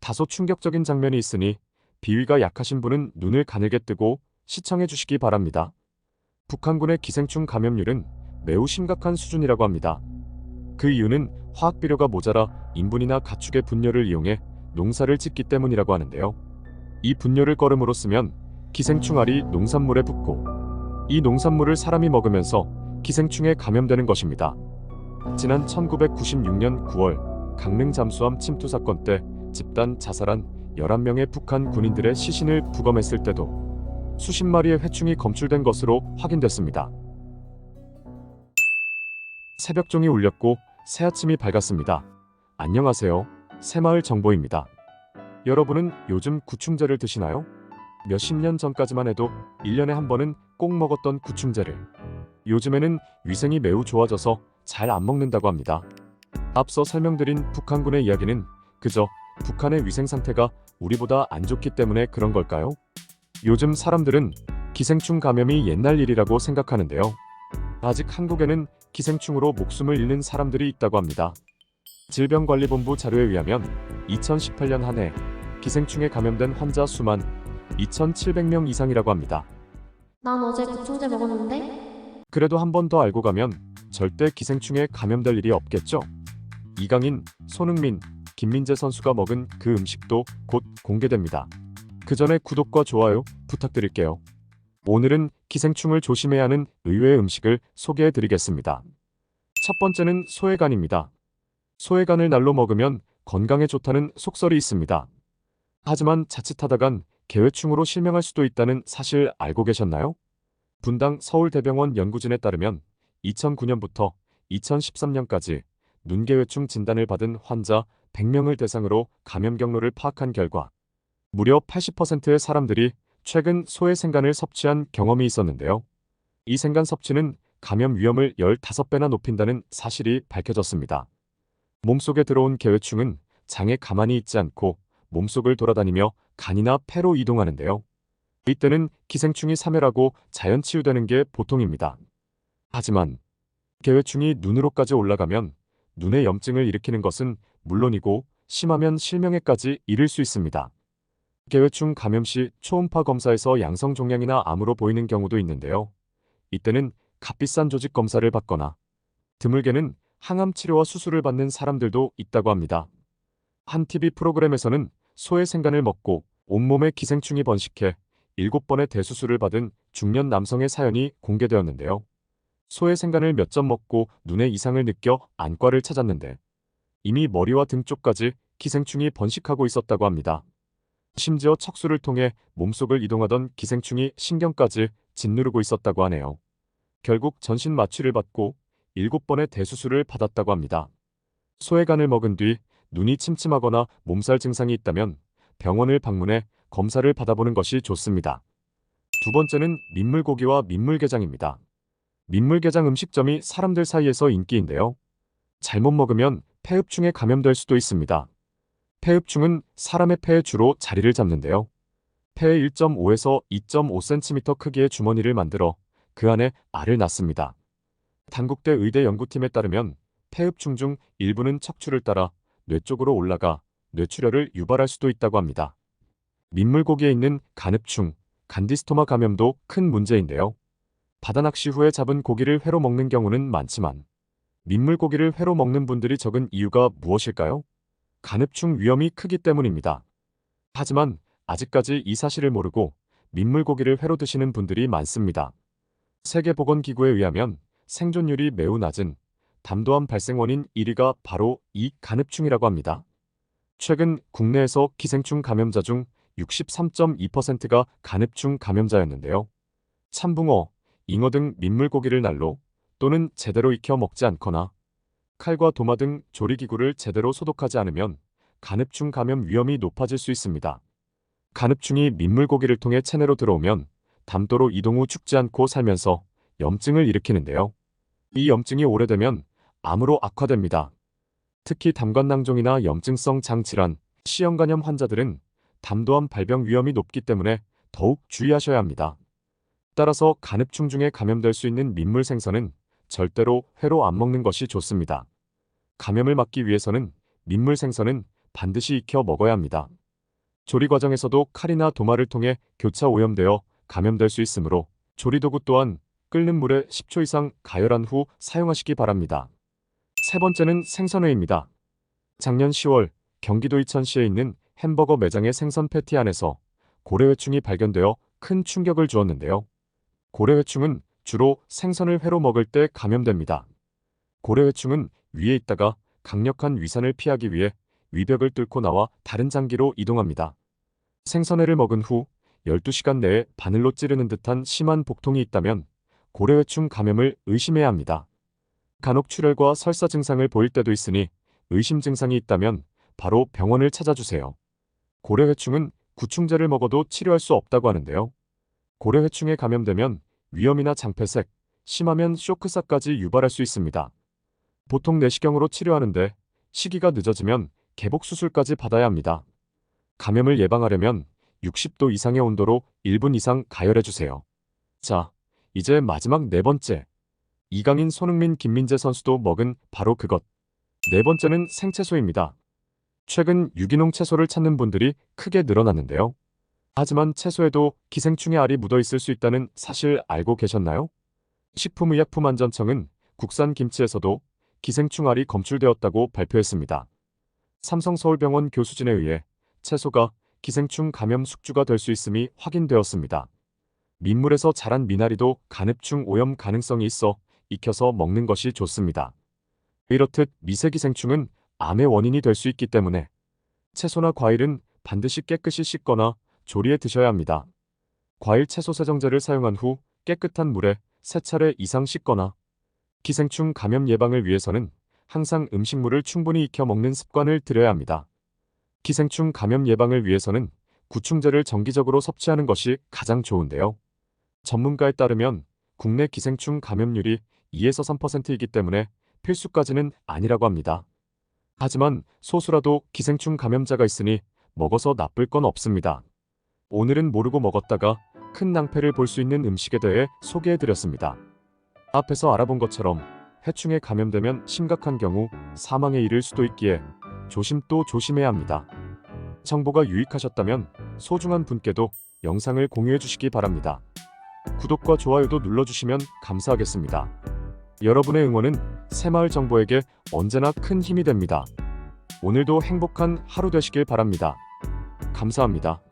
다소 충격적인 장면이 있으니 비위가 약하신 분은 눈을 가늘게 뜨고 시청해 주시기 바랍니다. 북한군의 기생충 감염률은 매우 심각한 수준이라고 합니다. 그 이유는 화학비료가 모자라 인분이나 가축의 분뇨를 이용해 농사를 짓기 때문이라고 하는데요. 이 분뇨를 거름으로 쓰면 기생충알이 농산물에 붙고 이 농산물을 사람이 먹으면서 기생충에 감염되는 것입니다. 지난 1996년 9월 강릉 잠수함 침투 사건 때 집단 자살한 11명의 북한 군인들의 시신을 부검했을 때도 수십 마리의 회충이 검출된 것으로 확인됐습니다. 새벽종이 울렸고 새아침이 밝았습니다. 안녕하세요. 새마을 정보입니다. 여러분은 요즘 구충제를 드시나요? 몇십 년 전까지만 해도 1년에 한 번은 꼭 먹었던 구충제를 요즘에는 위생이 매우 좋아져서 잘 안 먹는다고 합니다. 앞서 설명드린 북한군의 이야기는 그저 북한의 위생 상태가 우리보다 안 좋기 때문에 그런 걸까요? 요즘 사람들은 기생충 감염이 옛날 일이라고 생각하는데요. 아직 한국에는 기생충으로 목숨을 잃는 사람들이 있다고 합니다. 질병관리본부 자료에 의하면 2018년 한 해 기생충에 감염된 환자 수만 2,700명 이상이라고 합니다. 난 어제 구충제 먹었는데? 그래도 한 번 더 알고 가면 절대 기생충에 감염될 일이 없겠죠? 이강인, 손흥민, 김민재 선수가 먹은 그 음식도 곧 공개됩니다. 그 전에 구독과 좋아요 부탁드릴게요. 오늘은 기생충을 조심해야 하는 의외의 음식을 소개해 드리겠습니다. 첫 번째는 소해간입니다. 소해간을 날로 먹으면 건강에 좋다는 속설이 있습니다. 하지만 자칫하다간 개회충으로 실명할 수도 있다는 사실 알고 계셨나요? 분당 서울대병원 연구진에 따르면 2009년부터 2013년까지 눈개회충 진단을 받은 환자 100명을 대상으로 감염 경로를 파악한 결과 무려 80%의 사람들이 최근 소해 생간을 섭취한 경험이 있었는데요. 이 생간 섭취는 감염 위험을 15배나 높인다는 사실이 밝혀졌습니다. 몸속에 들어온 개회충은 장에 가만히 있지 않고 몸속을 돌아다니며 간이나 폐로 이동하는데요. 이때는 기생충이 사멸하고 자연 치유되는 게 보통입니다. 하지만 개회충이 눈으로까지 올라가면 눈에 염증을 일으키는 것은 물론이고 심하면 실명에까지 이를 수 있습니다. 개회충 감염 시 초음파 검사에서 양성 종양이나 암으로 보이는 경우도 있는데요. 이때는 값비싼 조직 검사를 받거나 드물게는 항암 치료와 수술을 받는 사람들도 있다고 합니다. 한 TV 프로그램에서는 소의 생간을 먹고 온몸에 기생충이 번식해 7번의 대수술을 받은 중년 남성의 사연이 공개되었는데요. 소의 생간을 몇 점 먹고 눈에 이상을 느껴 안과를 찾았는데 이미 머리와 등 쪽까지 기생충이 번식하고 있었다고 합니다. 심지어 척수를 통해 몸속을 이동하던 기생충이 신경까지 짓누르고 있었다고 하네요. 결국 전신 마취를 받고 7번의 대수술을 받았다고 합니다. 소의 간을 먹은 뒤 눈이 침침하거나 몸살 증상이 있다면 병원을 방문해 검사를 받아보는 것이 좋습니다. 두 번째는 민물고기와 민물게장입니다. 민물게장 음식점이 사람들 사이에서 인기인데요. 잘못 먹으면 폐흡충에 감염될 수도 있습니다. 폐흡충은 사람의 폐에 주로 자리를 잡는데요. 폐에 1.5에서 2.5cm 크기의 주머니를 만들어 그 안에 알을 낳습니다. 단국대 의대 연구팀에 따르면 폐흡충 중 일부는 척추를 따라 뇌 쪽으로 올라가 뇌출혈을 유발할 수도 있다고 합니다. 민물고기에 있는 간흡충, 간디스토마 감염도 큰 문제인데요. 바다 낚시 후에 잡은 고기를 회로 먹는 경우는 많지만 민물고기를 회로 먹는 분들이 적은 이유가 무엇일까요? 간흡충 위험이 크기 때문입니다. 하지만 아직까지 이 사실을 모르고 민물고기를 회로 드시는 분들이 많습니다. 세계보건기구에 의하면 생존율이 매우 낮은 담도암 발생 원인 1위가 바로 이 간흡충이라고 합니다. 최근 국내에서 기생충 감염자 중 63.2%가 간흡충 감염자였는데요. 참붕어, 잉어 등 민물고기를 날로 또는 제대로 익혀 먹지 않거나 칼과 도마 등 조리기구를 제대로 소독하지 않으면 간흡충 감염 위험이 높아질 수 있습니다. 간흡충이 민물고기를 통해 체내로 들어오면 담도로 이동 후 죽지 않고 살면서 염증을 일으키는데요. 이 염증이 오래되면 암으로 악화됩니다. 특히 담관낭종이나 염증성 장질환, C형간염 환자들은 담도암 발병 위험이 높기 때문에 더욱 주의하셔야 합니다. 따라서 간흡충 중에 감염될 수 있는 민물 생선은 절대로 회로 안 먹는 것이 좋습니다. 감염을 막기 위해서는 민물 생선은 반드시 익혀 먹어야 합니다. 조리 과정에서도 칼이나 도마를 통해 교차 오염되어 감염될 수 있으므로 조리도구 또한 끓는 물에 10초 이상 가열한 후 사용하시기 바랍니다. 세 번째는 생선회입니다. 작년 10월 경기도 이천시에 있는 햄버거 매장의 생선 패티 안에서 고래회충이 발견되어 큰 충격을 주었는데요. 고래회충은 주로 생선을 회로 먹을 때 감염됩니다. 고래회충은 위에 있다가 강력한 위산을 피하기 위해 위벽을 뚫고 나와 다른 장기로 이동합니다. 생선회를 먹은 후 12시간 내에 바늘로 찌르는 듯한 심한 복통이 있다면 고래회충 감염을 의심해야 합니다. 간혹 출혈과 설사 증상을 보일 때도 있으니 의심 증상이 있다면 바로 병원을 찾아주세요. 고래회충은 구충제를 먹어도 치료할 수 없다고 하는데요. 고래회충에 감염되면 위염이나 장폐색, 심하면 쇼크사까지 유발할 수 있습니다. 보통 내시경으로 치료하는데 시기가 늦어지면 개복수술까지 받아야 합니다. 감염을 예방하려면 60도 이상의 온도로 1분 이상 가열해주세요. 자, 이제 마지막 네 번째. 이강인, 손흥민, 김민재 선수도 먹은 바로 그것. 네 번째는 생채소입니다. 최근 유기농 채소를 찾는 분들이 크게 늘어났는데요. 하지만 채소에도 기생충의 알이 묻어 있을 수 있다는 사실 알고 계셨나요? 식품의약품안전청은 국산 김치에서도 기생충 알이 검출되었다고 발표했습니다. 삼성서울병원 교수진에 의해 채소가 기생충 감염 숙주가 될 수 있음이 확인되었습니다. 민물에서 자란 미나리도 간흡충 오염 가능성이 있어 익혀서 먹는 것이 좋습니다. 이렇듯 미세기생충은 암의 원인이 될 수 있기 때문에 채소나 과일은 반드시 깨끗이 씻거나 조리해 드셔야 합니다. 과일 채소 세정제를 사용한 후 깨끗한 물에 3차례 이상 씻거나 기생충 감염 예방을 위해서는 항상 음식물을 충분히 익혀 먹는 습관을 들여야 합니다. 기생충 감염 예방을 위해서는 구충제를 정기적으로 섭취하는 것이 가장 좋은데요. 전문가에 따르면 국내 기생충 감염률이 2에서 3%이기 때문에 필수까지는 아니라고 합니다. 하지만 소수라도 기생충 감염자가 있으니 먹어서 나쁠 건 없습니다. 오늘은 모르고 먹었다가 큰 낭패를 볼 수 있는 음식에 대해 소개해드렸습니다. 앞에서 알아본 것처럼 해충에 감염되면 심각한 경우 사망에 이를 수도 있기에 조심 또 조심해야 합니다. 정보가 유익하셨다면 소중한 분께도 영상을 공유해 주시기 바랍니다. 구독과 좋아요도 눌러주시면 감사하겠습니다. 여러분의 응원은 새마을 정보에게 언제나 큰 힘이 됩니다. 오늘도 행복한 하루 되시길 바랍니다. 감사합니다.